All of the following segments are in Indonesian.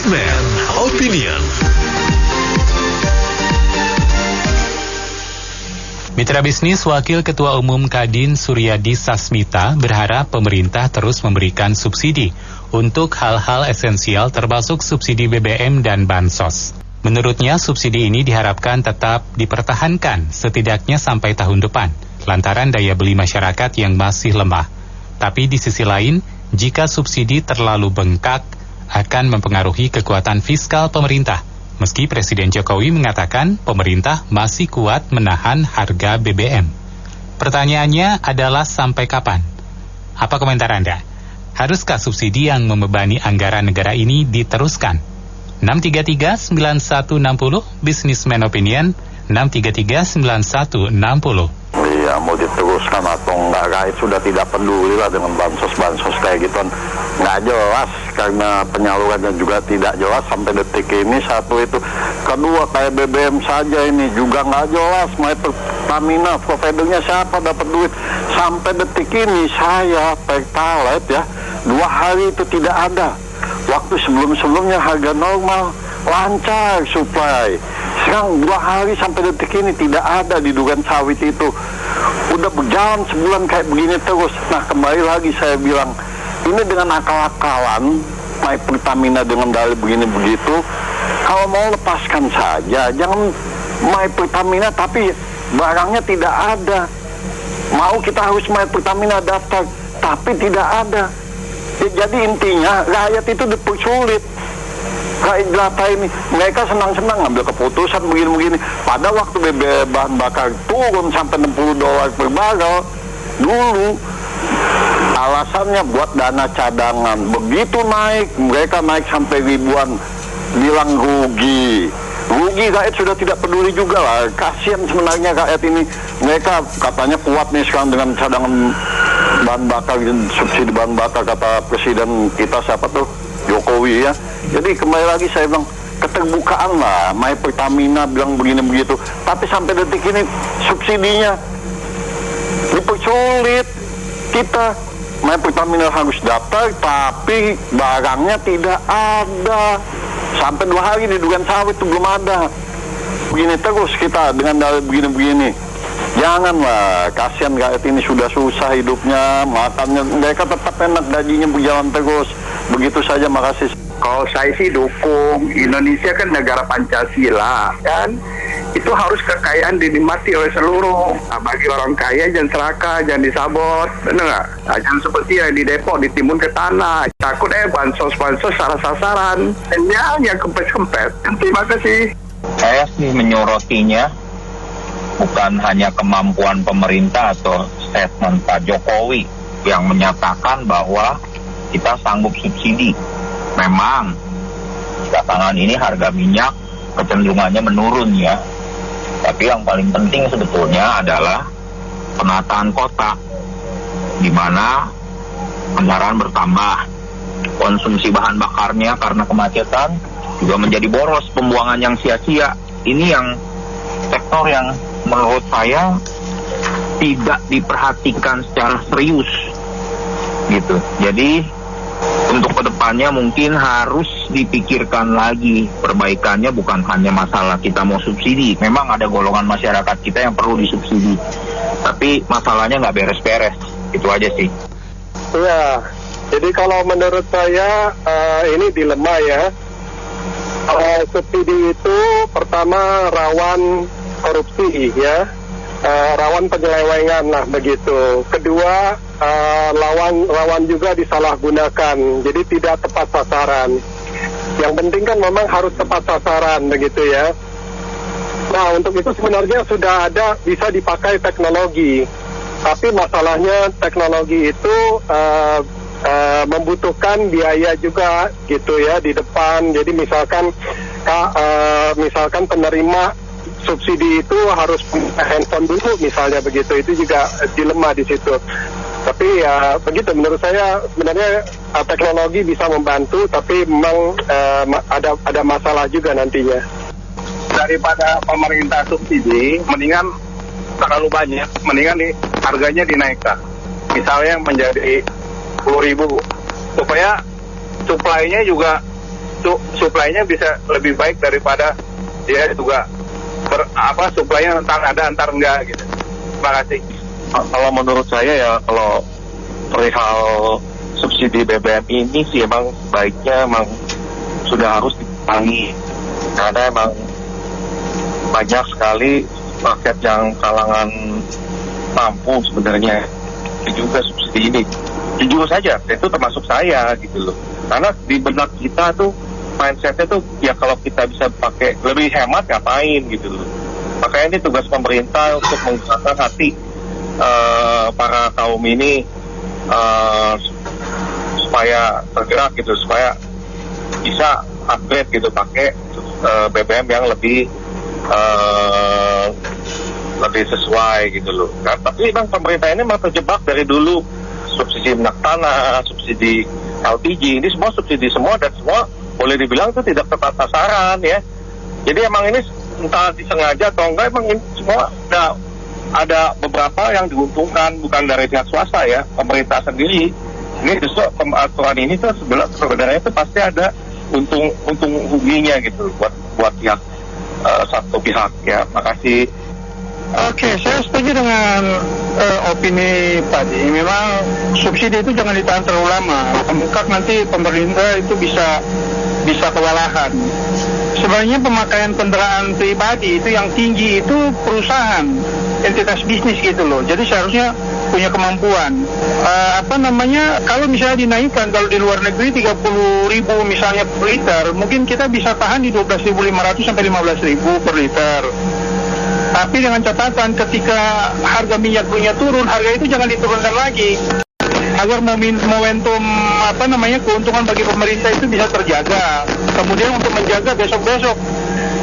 Businessman Opinion. Mitra bisnis Wakil Ketua Umum Kadin Suryadi Sasmita berharap pemerintah terus memberikan subsidi untuk hal-hal esensial termasuk subsidi BBM dan Bansos. Menurutnya subsidi ini diharapkan tetap dipertahankan setidaknya sampai tahun depan lantaran daya beli masyarakat yang masih lemah. Tapi di sisi lain, jika subsidi terlalu bengkak akan mempengaruhi kekuatan fiskal pemerintah. Meski Presiden Jokowi mengatakan pemerintah masih kuat menahan harga BBM. Pertanyaannya adalah sampai kapan? Apa komentar Anda? Haruskah subsidi yang membebani anggaran negara ini diteruskan? 633-9160, Businessman Opinion, 633-9160. Iya, mau diteruskan atau enggak, rakyat sudah tidak peduli lah dengan bansos-bansos kayak gitu. Nggak jelas, karena penyalurannya juga tidak jelas sampai detik ini. Satu itu. Kedua, kayak BBM saja ini juga nggak jelas. My Pertamina, providernya siapa dapat duit. Sampai detik ini saya Pertalite ya, 2 hari itu tidak ada. Waktu sebelum-sebelumnya harga normal, lancar supply. Sekarang 2 hari sampai detik ini tidak ada di Duren Sawit itu. Udah berjalan sebulan kayak begini terus. Nah, kembali lagi saya bilang, ini dengan akal-akalan My Pertamina dengan dalih begini begitu. Kalau mau lepaskan saja, jangan My Pertamina tapi barangnya tidak ada. Mau kita harus My Pertamina daftar, tapi tidak ada. Ya, jadi intinya rakyat itu dipersulit. Rakyat jelata ini, mereka senang-senang ngambil keputusan begini-begini. Pada waktu bahan bakar turun sampai $60 per barrel, dulu alasannya buat dana cadangan. Begitu naik, mereka naik sampai ribuan, bilang rugi. Rugi, rakyat sudah tidak peduli juga lah. Kasihan sebenarnya rakyat ini. Mereka katanya kuat nih sekarang dengan cadangan bahan bakar, subsidi bahan bakar, kata Presiden kita siapa tuh? Jokowi ya. Jadi kembali lagi saya bilang, keterbukaan lah. My Pertamina bilang begini begitu. Tapi sampai detik ini subsidinya dipersulit. Kita My Pertamina harus daftar, tapi barangnya tidak ada. Sampai 2 hari di Duren Sawit itu belum ada. Begini terus kita dengan dalil begini-begini. Janganlah, kasihan rakyat ini sudah susah hidupnya, makannya, mereka tetap enak, gajinya berjalan terus. Begitu saja, makasih. Kalau saya sih dukung, Indonesia kan negara Pancasila, kan? Itu harus kekayaan dinikmati oleh seluruh. Nah, bagi orang kaya jangan serakah, jangan disabot, benar nggak? Nah, jangan seperti yang di Depok ditimbun ke tanah. Takut bansos-bansos salah sasaran. Dan yang kempes-kempes. Terima kasih. Saya sih menyorotinya bukan hanya kemampuan pemerintah atau statement Pak Jokowi yang menyatakan bahwa kita sanggup subsidi. Memang belakangan ini harga minyak kecenderungannya menurun ya. Tapi yang paling penting sebetulnya adalah penataan kota, di mana kendaraan bertambah, konsumsi bahan bakarnya karena kemacetan juga menjadi boros, pembuangan yang sia-sia. Ini yang sektor yang menurut saya tidak diperhatikan secara serius gitu. Jadi untuk kedepannya mungkin harus dipikirkan lagi perbaikannya, bukan hanya masalah kita mau subsidi. Memang ada golongan masyarakat kita yang perlu disubsidi, tapi masalahnya nggak beres-beres. Itu aja sih. Ya, jadi kalau menurut saya ini dilema ya. Subsidi itu pertama rawan korupsi ya, rawan penyelewengan lah begitu. Kedua, rawan juga disalahgunakan, jadi tidak tepat sasaran. Yang penting kan memang harus tepat sasaran begitu ya. Nah, untuk itu sebenarnya sudah ada, bisa dipakai teknologi. Tapi masalahnya teknologi itu membutuhkan biaya juga gitu ya di depan. Jadi misalkan penerima subsidi itu harus punya handphone dulu misalnya begitu, itu juga dilema di situ. Tapi ya begitu, menurut saya sebenarnya teknologi bisa membantu, tapi memang ada masalah juga nantinya. Daripada pemerintah subsidi, mendingan terlalu banyak, mendingan harganya dinaikkan. Misalnya menjadi 10.000, supaya supply-nya juga suplainya bisa lebih baik daripada dia juga suplainya antar enggak gitu. Terima kasih. Kalau menurut saya ya, kalau perihal subsidi BBM ini sih emang baiknya emang sudah harus dikurangi, karena emang banyak sekali rakyat yang kalangan mampu sebenarnya juga subsidi ini. Jujur saja, itu termasuk saya gitu loh. Karena di benak kita tuh mindsetnya tuh ya kalau kita bisa pakai lebih hemat ngapain gitu loh. Makanya ini tugas pemerintah untuk menggerakkan hati para kaum ini supaya tergerak gitu, supaya bisa upgrade gitu pakai BBM yang lebih sesuai gitu loh. Nah, tapi memang pemerintah ini memang terjebak dari dulu, subsidi minyak tanah, subsidi LPG, ini semua subsidi semua, dan semua boleh dibilang itu tidak tepat sasaran ya. Jadi emang ini entah disengaja atau enggak, emang ini semua ada beberapa yang diuntungkan, bukan dari pihak swasta ya, pemerintah sendiri. Ini justru aturan ini tuh sebenarnya itu pasti ada untung ruginya gitu buat pihak satu pihak ya. Makasih. Oke, saya setuju dengan opini tadi. Memang subsidi itu jangan ditahan terlalu lama. Membengkak nanti pemerintah itu bisa kewalahan. Sebenarnya pemakaian kendaraan pribadi itu yang tinggi itu perusahaan, entitas bisnis gitu loh. Jadi seharusnya punya kemampuan. Kalau misalnya dinaikkan, kalau di luar negeri 30.000 misalnya per liter, mungkin kita bisa tahan di 12.500 sampai 15.000 per liter. Tapi dengan catatan ketika harga minyak dunia turun, harga itu jangan diturunkan lagi agar momentum keuntungan bagi pemerintah itu bisa terjaga. Kemudian untuk menjaga besok-besok,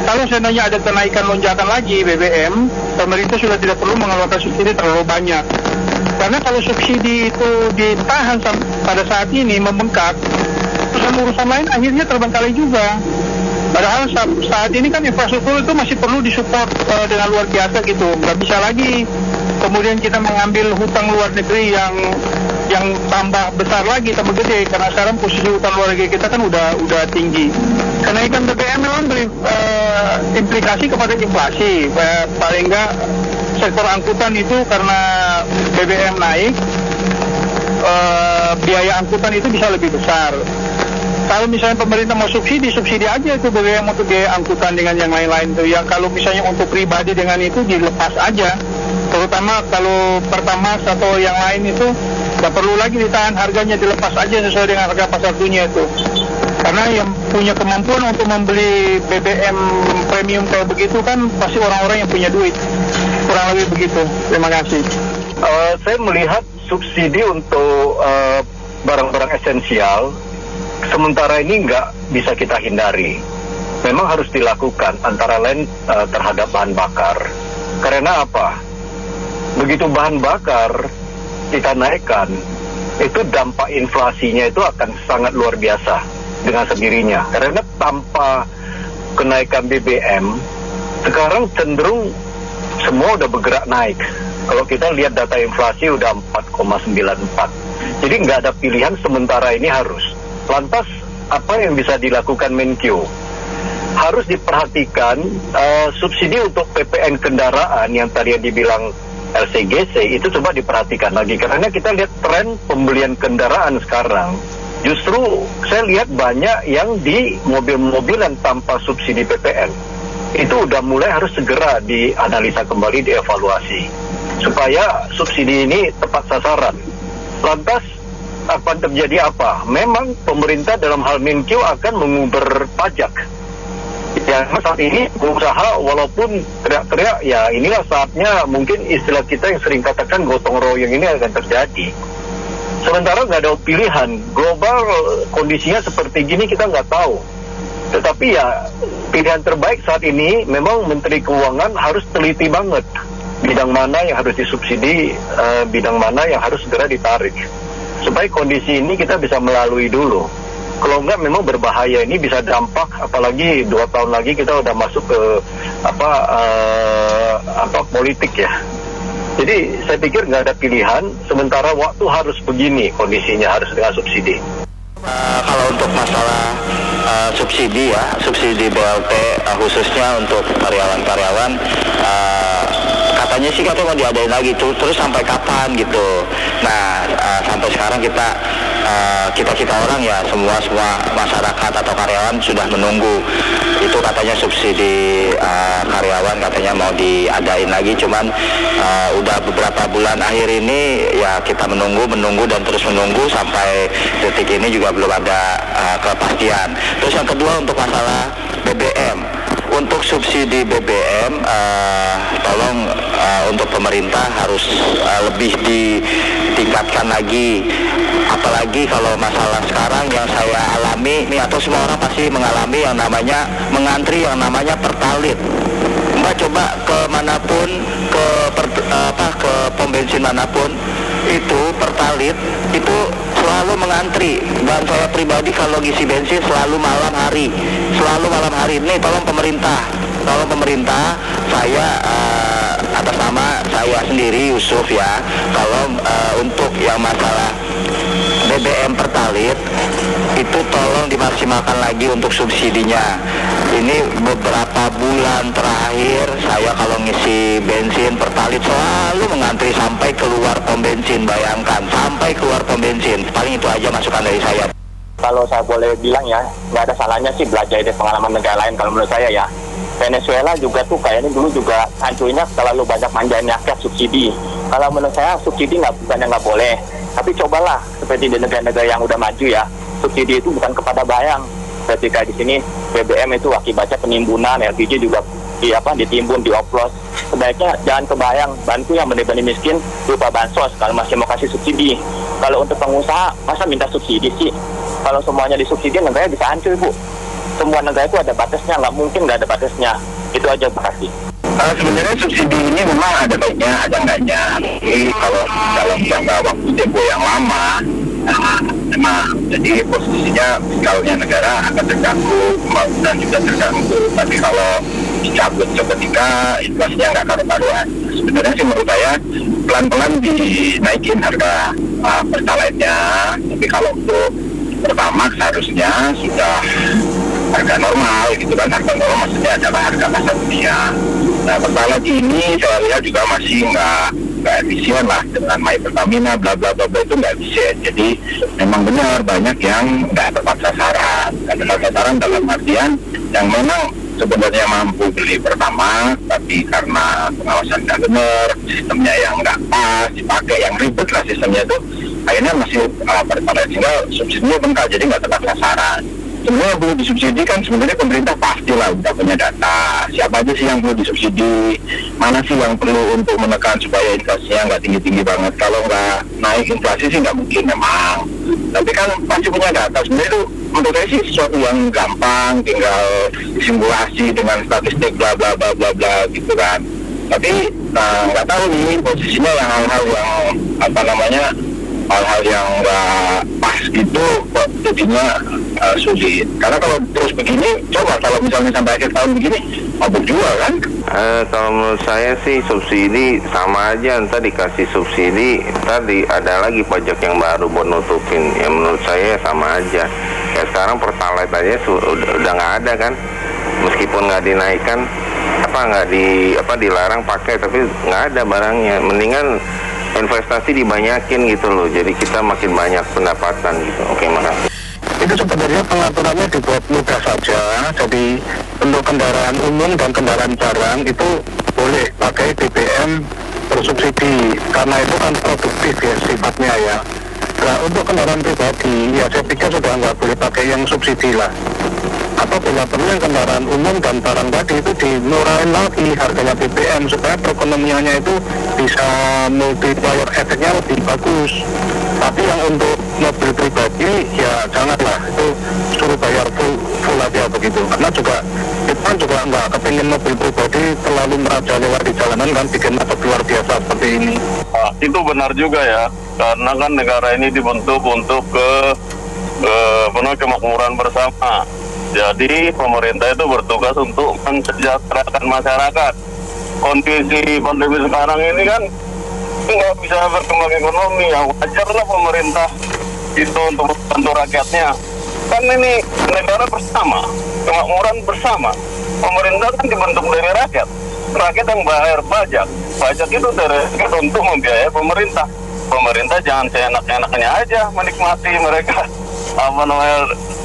kalau seandainya ada kenaikan lonjakan lagi BBM, pemerintah sudah tidak perlu mengeluarkan subsidi terlalu banyak. Karena kalau subsidi itu ditahan pada saat ini membengkak, urusan lain akhirnya terbengkalai juga. Padahal saat ini kan infrastruktur itu masih perlu disupport dengan luar biasa gitu. Nggak bisa lagi kemudian kita mengambil hutang luar negeri yang tambah besar lagi, tambah gede, karena sekarang posisi hutang luar negeri kita kan udah tinggi. Kenaikan BBM memang berimplikasi kepada inflasi. Paling nggak sektor angkutan itu karena BBM naik, biaya angkutan itu bisa lebih besar. Kalau misalnya pemerintah mau subsidi aja itu BBM untuk biaya angkutan dengan yang lain-lain tuh. Ya kalau misalnya untuk pribadi dengan itu dilepas aja. Terutama kalau Pertamax atau yang lain itu nggak perlu lagi ditahan harganya, dilepas aja sesuai dengan harga pasar dunia itu. Karena yang punya kemampuan untuk membeli BBM premium kayak begitu kan pasti orang-orang yang punya duit. Kurang lebih begitu. Terima kasih. Saya melihat subsidi untuk barang-barang esensial sementara ini nggak bisa kita hindari. Memang harus dilakukan, antara lain terhadap bahan bakar. Karena apa? Begitu bahan bakar kita naikkan, itu dampak inflasinya itu akan sangat luar biasa dengan sendirinya. Karena tanpa kenaikan BBM, sekarang cenderung semua udah bergerak naik. Kalau kita lihat data inflasi udah 4,94. Jadi nggak ada pilihan sementara ini harus. Lantas apa yang bisa dilakukan Menkyu? Harus diperhatikan subsidi untuk PPN kendaraan yang tadi dibilang LCGC itu coba diperhatikan lagi. Karena kita lihat tren pembelian kendaraan sekarang, justru saya lihat banyak yang di mobil-mobilan tanpa subsidi PPN. Itu udah mulai harus segera dianalisa kembali, dievaluasi supaya subsidi ini tepat sasaran. Lantas akan terjadi apa? Memang pemerintah dalam hal Menkyu akan mengubur pajak. Ya, saat ini pengusaha walaupun teriak-teriak, ya inilah saatnya, mungkin istilah kita yang sering katakan gotong royong ini akan terjadi. Sementara nggak ada pilihan. Global kondisinya seperti gini kita nggak tahu. Tetapi ya pilihan terbaik saat ini memang Menteri Keuangan harus teliti banget. Bidang mana yang harus disubsidi, bidang mana yang harus segera ditarik. Supaya kondisi ini kita bisa melalui dulu. Kalau enggak memang berbahaya, ini bisa dampak, apalagi 2 tahun lagi kita udah masuk ke politik ya. Jadi saya pikir nggak ada pilihan, sementara waktu harus begini kondisinya, harus dengan subsidi. Kalau untuk masalah subsidi ya, subsidi BLT khususnya untuk karyawan-karyawan, katanya sih mau diadain lagi terus sampai kapan gitu. Nah sampai sekarang kita orang ya semua masyarakat atau karyawan sudah menunggu itu katanya subsidi karyawan katanya mau diadain lagi, cuman udah beberapa bulan akhir ini ya kita menunggu dan terus menunggu sampai detik ini juga belum ada kepastian. Terus yang kedua untuk masalah BBM, untuk subsidi BBM tolong untuk pemerintah harus lebih ditingkatkan lagi. Apalagi kalau masalah sekarang yang saya alami ini atau semua orang pasti mengalami yang namanya mengantri yang namanya Pertalit. Mbak coba kemanapun ke pom bensin manapun itu Pertalit itu selalu mengantri, dan saya pribadi kalau ngisi bensin selalu malam hari. Ini tolong pemerintah saya atas nama saya sendiri Yusuf ya, kalau untuk yang masalah BBM Pertalit itu tolong dimaksimalkan lagi untuk subsidinya. Ini beberapa bulan terakhir saya kalau ngisi bensin Pertalit selalu mengantri sampai keluar pom bensin, bayangkan sampai keluar pom bensin. Paling itu aja masukan dari saya. Kalau saya boleh bilang ya, nggak ada salahnya sih belajar dari pengalaman negara lain kalau menurut saya ya. Venezuela juga tuh kayaknya dulu juga hancurnya terlalu banyak manjain rakyat subsidi. Kalau menurut saya subsidi bukannya nggak boleh, tapi cobalah seperti di negara-negara yang udah maju ya, subsidi itu bukan kepada barang. Ketika di sini BBM itu akibatnya penimbunan, LPG juga ditimbun, dioplos. Sebaiknya jangan ke barang, bantu yang benar-benar miskin berupa bansos kalau masih mau kasih subsidi. Kalau untuk pengusaha masa minta subsidi sih? Kalau semuanya disubsidi negara bisa hancur, Bu. Semua negara itu ada batasnya, nggak mungkin nggak ada batasnya. Itu aja, Bu kasih. Sebenarnya subsidi ini memang ada baiknya, ada enggaknya. Tapi kalau dalam jangka waktu tempo yang lama, memang jadi posisinya fiskalnya negara akan terganggu, pembangunan juga terganggu. Tapi kalau dicabut seketika, inflasinya nggak karu-karuan. Sebenarnya sih menurut saya pelan-pelan dinaikin harga pertalite-nya. Tapi kalau untuk Pertamax seharusnya sudah harga normal gitu kan, harga normal maksudnya adalah harga pasar dunia. Nah Pertalite ini saya lihat juga masih nggak efisien lah dengan My Pertamina bla bla bla itu nggak efisien. Jadi memang benar banyak yang nggak tepat sasaran. Nggak tepat sasaran dalam artian yang memang sebenarnya mampu beli Pertamax tapi karena pengawasan nggak benar, sistemnya yang nggak pas dipakai, yang ribet lah sistemnya itu, akhirnya masih Pertalite sehingga subsidinya bengkak, jadi nggak tepat sasaran. Sebenarnya perlu disubsidi kan sebenarnya pemerintah pastilah udah punya data siapa aja sih yang perlu disubsidi, mana sih yang perlu untuk menekan supaya inflasinya nggak tinggi-tinggi banget. Kalau nggak naik inflasi sih nggak mungkin memang, tapi kan pasti punya data. Sebenarnya itu menurut saya sih sesuatu yang gampang, tinggal disimulasi dengan statistik bla bla bla bla bla gitu kan. Tapi nggak tahu nih posisinya yang hal-hal yang hal-hal yang nggak pas gitu kok jadinya sulit. Karena kalau terus begini, coba kalau misalnya sampai akhir tahun begini, mabuk juga kan? Kalau menurut saya sih subsidi sama aja, ntar dikasih subsidi, ntar ada lagi pajak yang baru buat nutupin. Ya menurut saya sama aja. Kayak sekarang Pertalite aja udah nggak ada kan, meskipun nggak dinaikkan, dilarang pakai, tapi nggak ada barangnya. Mendingan investasi dibanyakin gitu loh, jadi kita makin banyak pendapatan gitu. Oke, makasih. Itu sebenarnya pengaturannya dibuat mudah saja. Jadi untuk kendaraan umum dan kendaraan barang itu boleh pakai BBM bersubsidi karena itu kan produktif ya sifatnya ya. Nah untuk kendaraan pribadi ya saya pikir sudah nggak boleh pakai yang subsidi lah. Atau bila perlu yang kendaraan umum dan barang tadi itu dimurahin lagi harganya BBM supaya perekonomiannya itu bisa multiplier efeknya lebih bagus. Tapi yang untuk mobil pribadi ya janganlah, itu suruh bayar full aja begitu. Karena juga kita juga nggak kepingin mobil pribadi terlalu merajalela di jalanan kan, bikin macet luar biasa seperti ini. Itu benar juga ya, karena kan negara ini dibentuk untuk kemakmuran bersama. Jadi pemerintah itu bertugas untuk mensejahterakan masyarakat. Kondisi pandemi sekarang ini kan nggak bisa berkembang ekonomi, ya wajar lah pemerintah itu untuk membantu rakyatnya. Kan ini negara bersama, kemakmuran bersama. Pemerintah kan dibentuk dari rakyat. Rakyat yang bayar pajak. Pajak itu dari rakyat untuk membiayai pemerintah. Pemerintah jangan seenak-enaknya aja menikmati mereka.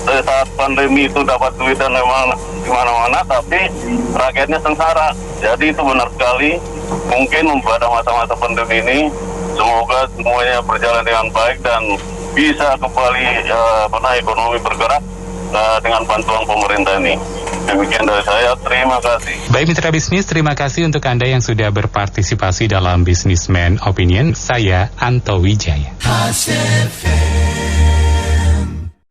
Saat pandemi itu dapat duit dan memang di mana-mana, tapi rakyatnya sengsara. Jadi itu benar sekali. Mungkin pada masa-masa pandemi ini, semoga semuanya berjalan dengan baik dan bisa kembali ekonomi bergerak dengan bantuan pemerintah ini. Demikian dari saya, terima kasih. Baik mitra bisnis, terima kasih untuk Anda yang sudah berpartisipasi dalam Businessman Opinion. Saya Anto Wijaya.